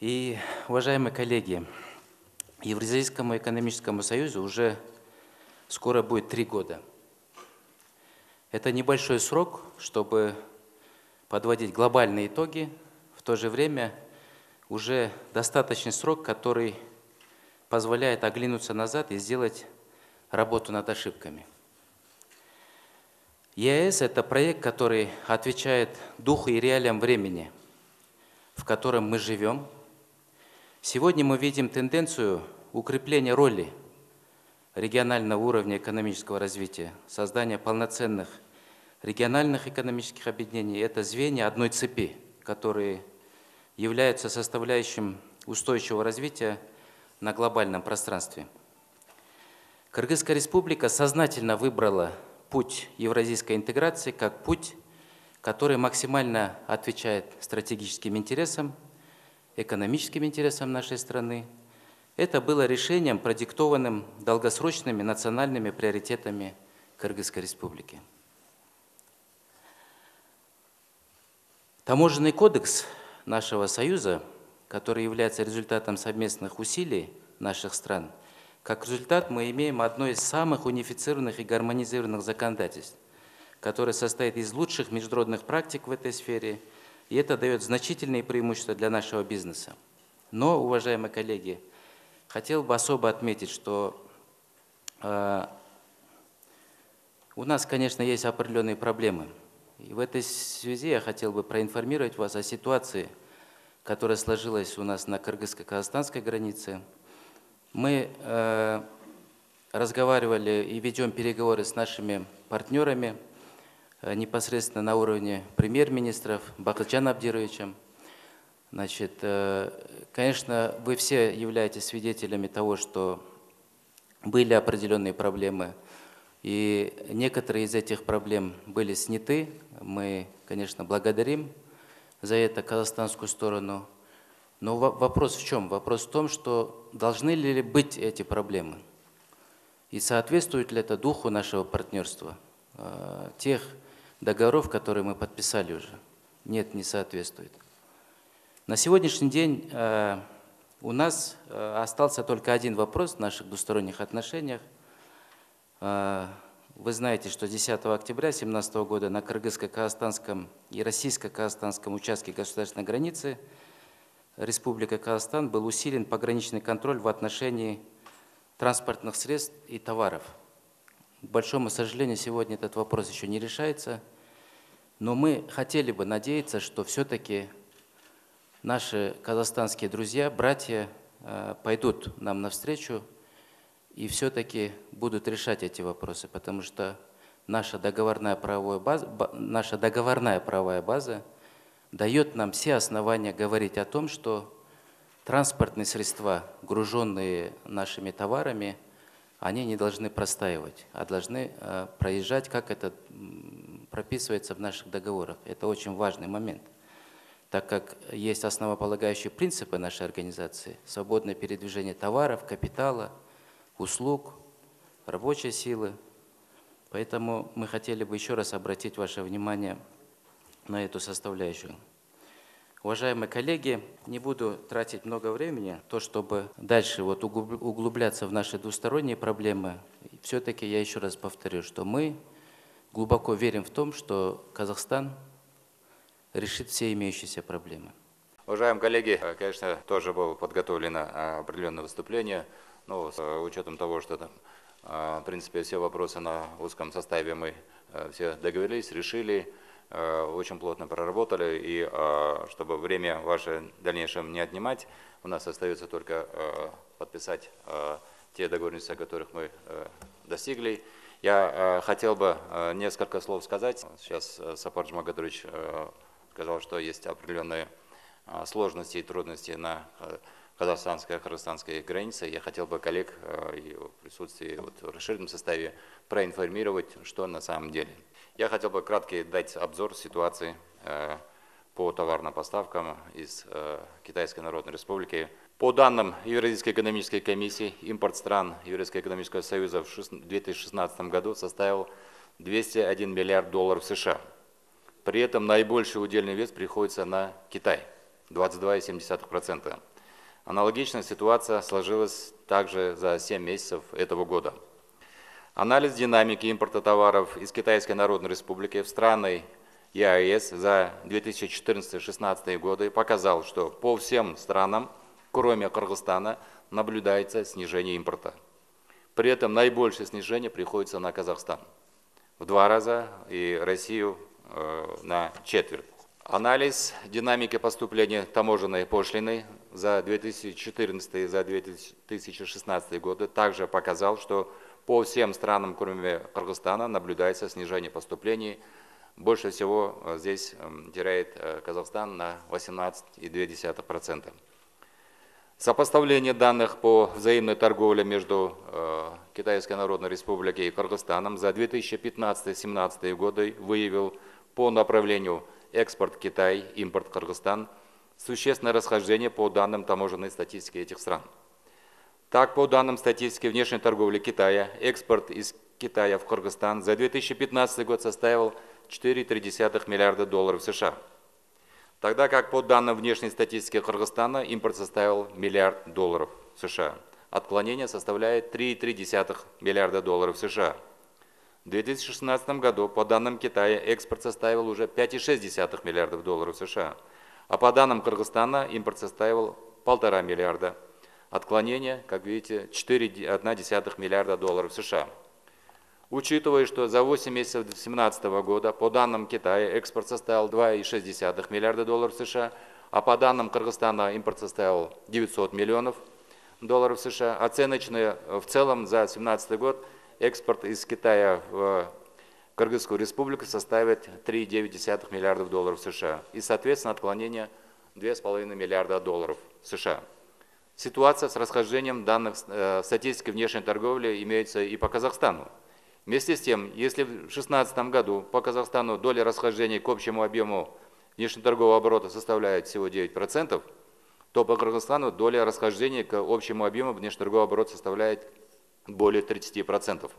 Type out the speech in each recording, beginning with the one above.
И, уважаемые коллеги, Евразийскому экономическому союзу уже скоро будет 3 года. Это небольшой срок, чтобы подводить глобальные итоги, в то же время уже достаточный срок, который позволяет оглянуться назад и сделать работу над ошибками. ЕАЭС – это проект, который отвечает духу и реалиям времени, в котором мы живем. Сегодня мы видим тенденцию укрепления роли регионального уровня экономического развития, создания полноценных региональных экономических объединений. Это звенья одной цепи, которые являются составляющим устойчивого развития на глобальном пространстве. Кыргызская республика сознательно выбрала путь евразийской интеграции как путь, который максимально отвечает стратегическим интересам, экономическим интересам нашей страны. Это было решением, продиктованным долгосрочными национальными приоритетами Кыргызской республики. Таможенный кодекс нашего союза, который является результатом совместных усилий наших стран, как результат мы имеем одно из самых унифицированных и гармонизированных законодательств, которое состоит из лучших международных практик в этой сфере, и это дает значительные преимущества для нашего бизнеса. Но, уважаемые коллеги, хотел бы особо отметить, что у нас, конечно, есть определенные проблемы. И в этой связи я хотел бы проинформировать вас о ситуации, которая сложилась у нас на кыргызско-казахстанской границе. Мы разговаривали и ведем переговоры с нашими партнерами непосредственно на уровне премьер-министров Бакытжан Абдировичем. Значит, конечно, вы все являетесь свидетелями того, что были определенные проблемы, и некоторые из этих проблем были сняты. Мы, конечно, благодарим за это казахстанскую сторону. Но вопрос в чем? Вопрос в том, что должны ли быть эти проблемы? И соответствует ли это духу нашего партнерства, тех договоров, которые мы подписали уже? Нет, не соответствует. На сегодняшний день у нас остался только один вопрос в наших двусторонних отношениях. Вы знаете, что 10 октября 2017 года на кыргызско-казахстанском и российско-казахстанском участке государственной границы Республика Казахстан был усилен пограничный контроль в отношении транспортных средств и товаров. К большому сожалению, сегодня этот вопрос еще не решается, но мы хотели бы надеяться, что все-таки наши казахстанские друзья, братья пойдут нам навстречу и все-таки будут решать эти вопросы, потому что наша договорная правовая база дает нам все основания говорить о том, что транспортные средства, груженные нашими товарами, они не должны простаивать, а должны проезжать, как это прописывается в наших договорах. Это очень важный момент, так как есть основополагающие принципы нашей организации: свободное передвижение товаров, капитала, услуг, рабочей силы. Поэтому мы хотели бы еще раз обратить ваше внимание на эту составляющую. Уважаемые коллеги, не буду тратить много времени, чтобы дальше углубляться в наши двусторонние проблемы. Все-таки я еще раз повторю, что мы глубоко верим в том, что Казахстан решит все имеющиеся проблемы. Уважаемые коллеги, конечно, тоже было подготовлено определенное выступление, но с учетом того, что там, в принципе, все вопросы на узком составе мы все договорились, решили, очень плотно проработали, и чтобы время ваше в дальнейшем не отнимать, у нас остается только подписать те договоренности, которых мы достигли. Я хотел бы несколько слов сказать. Сейчас Сапар Жумагатович сказал, что есть определенные сложности и трудности на казахстанско-кыргызстанской границе. Я хотел бы коллег и в присутствии в расширенном составе проинформировать, что на самом деле. Я хотел бы кратко дать обзор ситуации по товарным поставкам из Китайской Народной Республики. По данным Евразийской экономической комиссии, импорт стран Евразийского экономического союза в 2016 году составил 201 миллиард долларов США. При этом наибольший удельный вес приходится на Китай. 22,7%. Аналогичная ситуация сложилась также за 7 месяцев этого года. Анализ динамики импорта товаров из Китайской Народной Республики в страны ЕАЭС за 2014-2016 годы показал, что по всем странам, кроме Кыргызстана, наблюдается снижение импорта. При этом наибольшее снижение приходится на Казахстан в 2 раза и Россию на четверть. Анализ динамики поступления таможенной пошлины за 2014 и за 2016 годы также показал, что по всем странам, кроме Кыргызстана, наблюдается снижение поступлений. Больше всего здесь теряет Казахстан на 18,2%. Сопоставление данных по взаимной торговле между Китайской Народной Республикой и Кыргызстаном за 2015-2017 годы выявил по направлению экспорт Китай, импорт Кыргызстан существенное расхождение по данным таможенной статистики этих стран. Так, по данным статистики внешней торговли Китая, экспорт из Китая в Кыргызстан за 2015 год составил 4,3 миллиарда долларов США. Тогда как по данным внешней статистики Кыргызстана импорт составил $1 миллиард США. Отклонение составляет 3,3 миллиарда долларов США. В 2016 году по данным Китая экспорт составил уже 5,6 миллиардов долларов США, а по данным Кыргызстана импорт составил 1,5 миллиарда. Отклонение, как видите, 4,1 миллиарда долларов США. Учитывая, что за 8 месяцев 2017 года по данным Китая экспорт составил 2,6 миллиарда долларов США, а по данным Кыргызстана импорт составил 900 миллионов долларов США, оценочные в целом за 2017 год экспорт из Китая в Кыргызскую республику составит 3,9 миллиардов долларов США и, соответственно, отклонение 2,5 миллиарда долларов США. Ситуация с расхождением данных статистики внешней торговли имеется и по Казахстану. Вместе с тем, если в 2016 году по Казахстану доля расхождения к общему объему внешнеторгового оборота составляет всего 9%, то по Кыргызстану доля расхождения к общему объему внешнеторгового оборота составляет более 30%.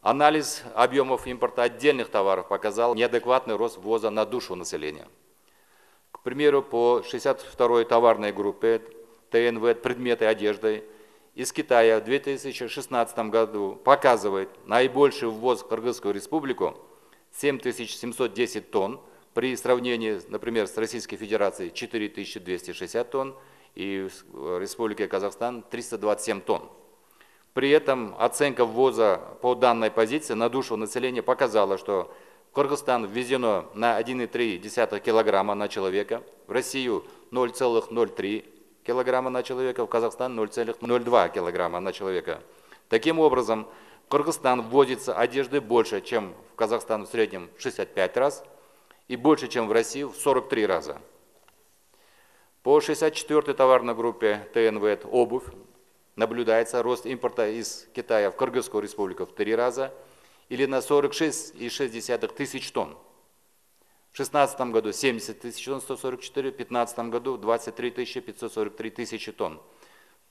Анализ объемов импорта отдельных товаров показал неадекватный рост ввоза на душу населения. К примеру, по 62-й товарной группе ТНВ предметы одежды из Китая в 2016 году показывает наибольший ввоз в Кыргызскую республику 7710 тонн, при сравнении, например, с Российской Федерацией 4260 тонн и в Республике Казахстан 327 тонн. При этом оценка ввоза по данной позиции на душу населения показала, что в Кыргызстан ввезено на 1,3 килограмма на человека, в Россию 0,03 килограмма на человека, в Казахстан 0,02 килограмма на человека. Таким образом, в Кыргызстан ввозится одежды больше, чем в Казахстан в среднем в 65 раз и больше, чем в Россию в 43 раза. По 64-й товарной группе ТНВ обувь наблюдается рост импорта из Китая в Кыргызскую республику в 3 раза или на 46,6 тысяч тонн. В 2016 году 70 тысяч тонн, 144, в 2015 году 23 543 тысячи тонн.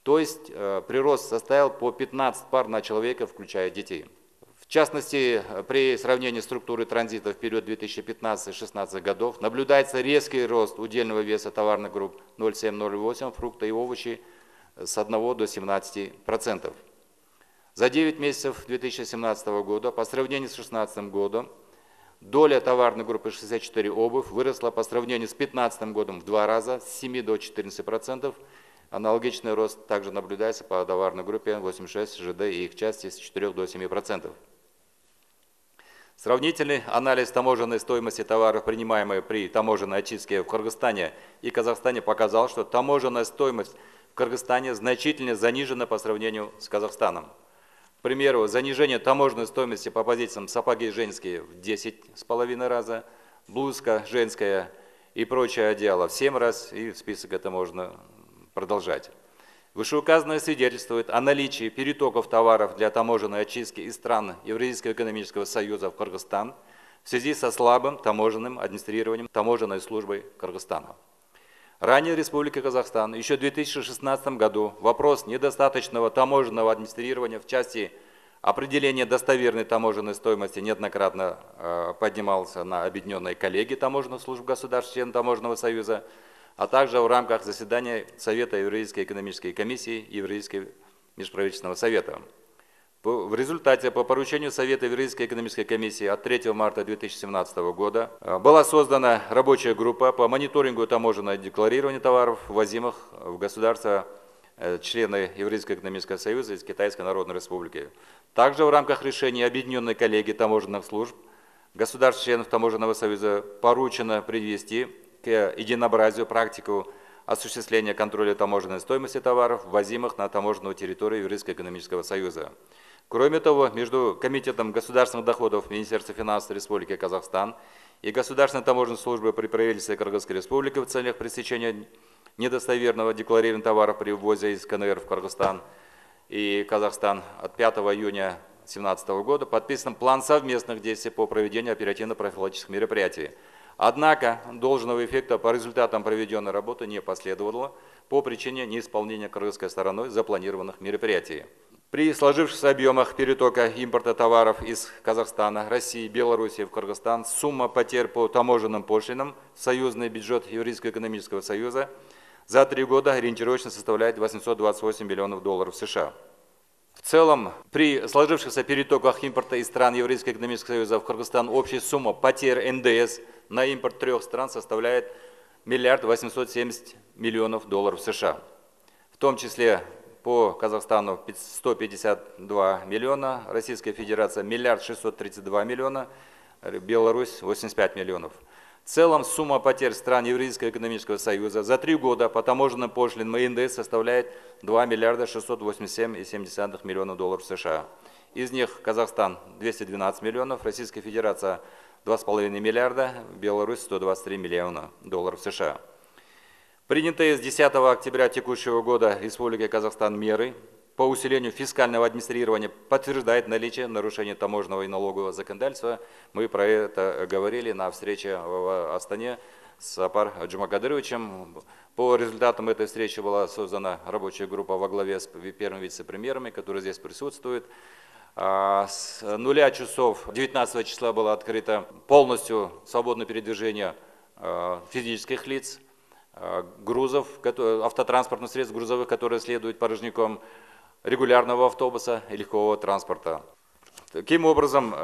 То есть прирост составил по 15 пар на человека, включая детей. В частности, при сравнении структуры транзита в период 2015-2016 годов наблюдается резкий рост удельного веса товарных групп 0,7-0,8, фрукты и овощи с 1 до 17%. За 9 месяцев 2017 года по сравнению с 2016 годом доля товарной группы 64 обувь выросла по сравнению с 2015 годом в 2 раза, с 7 до 14%. Аналогичный рост также наблюдается по товарной группе 86 ЖД и их части с 4 до 7%. Сравнительный анализ таможенной стоимости товаров, принимаемой при таможенной очистке в Кыргызстане и Казахстане, показал, что таможенная стоимость в Кыргызстане значительно занижена по сравнению с Казахстаном. К примеру, занижение таможенной стоимости по позициям сапоги женские в 10,5 раза, блузка женская и прочее одеяло в 7 раз, и список это можно продолжать. Вышеуказанное свидетельствует о наличии перетоков товаров для таможенной очистки из стран Евразийского экономического союза в Кыргызстан в связи со слабым таможенным администрированием таможенной службой Кыргызстана. Ранее Республика Казахстан еще в 2016 году вопрос недостаточного таможенного администрирования в части Определение достоверной таможенной стоимости неоднократно поднимался на объединенной коллегии таможенных служб государств, членов Таможенного союза, а также в рамках заседания Совета Евразийской экономической комиссии и Евразийского межправительственного совета. В результате по поручению Совета Евразийской экономической комиссии от 3 марта 2017 года была создана рабочая группа по мониторингу таможенного декларирования товаров, ввозимых в государства члены Евразийского экономического союза из Китайской Народной Республики. Также в рамках решения Объединенной коллегии таможенных служб государств-членов Таможенного союза поручено привести к единообразию практику осуществления контроля таможенной стоимости товаров, ввозимых на таможенную территорию Евразийского экономического союза. Кроме того, между Комитетом государственных доходов Министерства финансов Республики Казахстан и Государственной таможенной службой при правительстве Кыргызской Республики в целях пресечения недостоверного декларирования товаров при ввозе из КНР в Кыргызстан и Казахстан от 5 июня 2017 года подписан план совместных действий по проведению оперативно-профилактических мероприятий. Однако должного эффекта по результатам проведенной работы не последовало по причине неисполнения кыргызской стороной запланированных мероприятий. При сложившихся объемах перетока импорта товаров из Казахстана, России, Белоруссии в Кыргызстан сумма потерь по таможенным пошлинам в союзный бюджет Евразийского экономического союза за 3 года ориентировочно составляет 828 миллионов долларов США. В целом, при сложившихся перетоках импорта из стран Евразийского экономического союза в Кыргызстан общая сумма потерь НДС на импорт 3 стран составляет 1 870 миллионов долларов США. В том числе по Казахстану 152 миллиона, Российская Федерация 1 632 миллиона, Беларусь 85 миллионов. В целом сумма потерь стран Евразийского экономического союза за 3 года по таможенным пошлинам и НДС составляет 2 687,7 миллиона долларов США. Из них Казахстан 212 миллионов, Российская Федерация 2,5 миллиарда, Беларусь 123 миллиона долларов США. Принятые с 10 октября текущего года Республикой Казахстан меры по усилению фискального администрирования подтверждает наличие нарушения таможенного и налогового законодательства. Мы про это говорили на встрече в Астане с Сапар Джумакадыровичем. По результатам этой встречи была создана рабочая группа во главе с первым вице-премьерами, которые здесь присутствуют. С 0 часов 19 числа было открыто полностью свободное передвижение физических лиц, грузов, автотранспортных средств грузовых, которые следуют порожняком регулярного автобуса и легкового транспорта. Таким образом,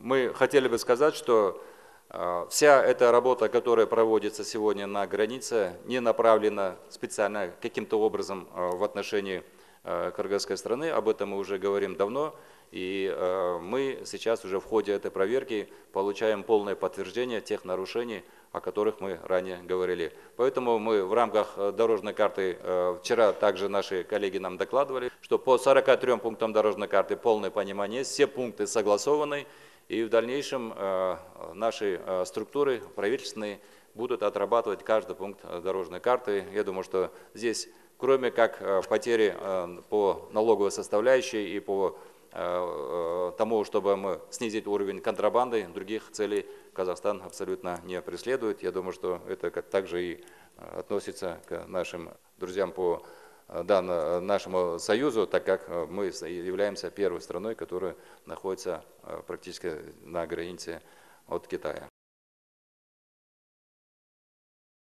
мы хотели бы сказать, что вся эта работа, которая проводится сегодня на границе, не направлена специально каким-то образом в отношении кыргызской страны. Об этом мы уже говорим давно. И мы сейчас уже в ходе этой проверки получаем полное подтверждение тех нарушений, о которых мы ранее говорили. Поэтому мы в рамках дорожной карты, вчера также наши коллеги нам докладывали, что по 43 пунктам дорожной карты полное понимание есть, все пункты согласованы, и в дальнейшем наши структуры правительственные будут отрабатывать каждый пункт дорожной карты. Я думаю, что здесь, кроме как потери по налоговой составляющей и по тому, чтобы мы снизить уровень контрабанды, других целей Казахстан абсолютно не преследует. Я думаю, что это также и относится к нашим друзьям по нашему союзу, так как мы являемся первой страной, которая находится практически на границе от Китая.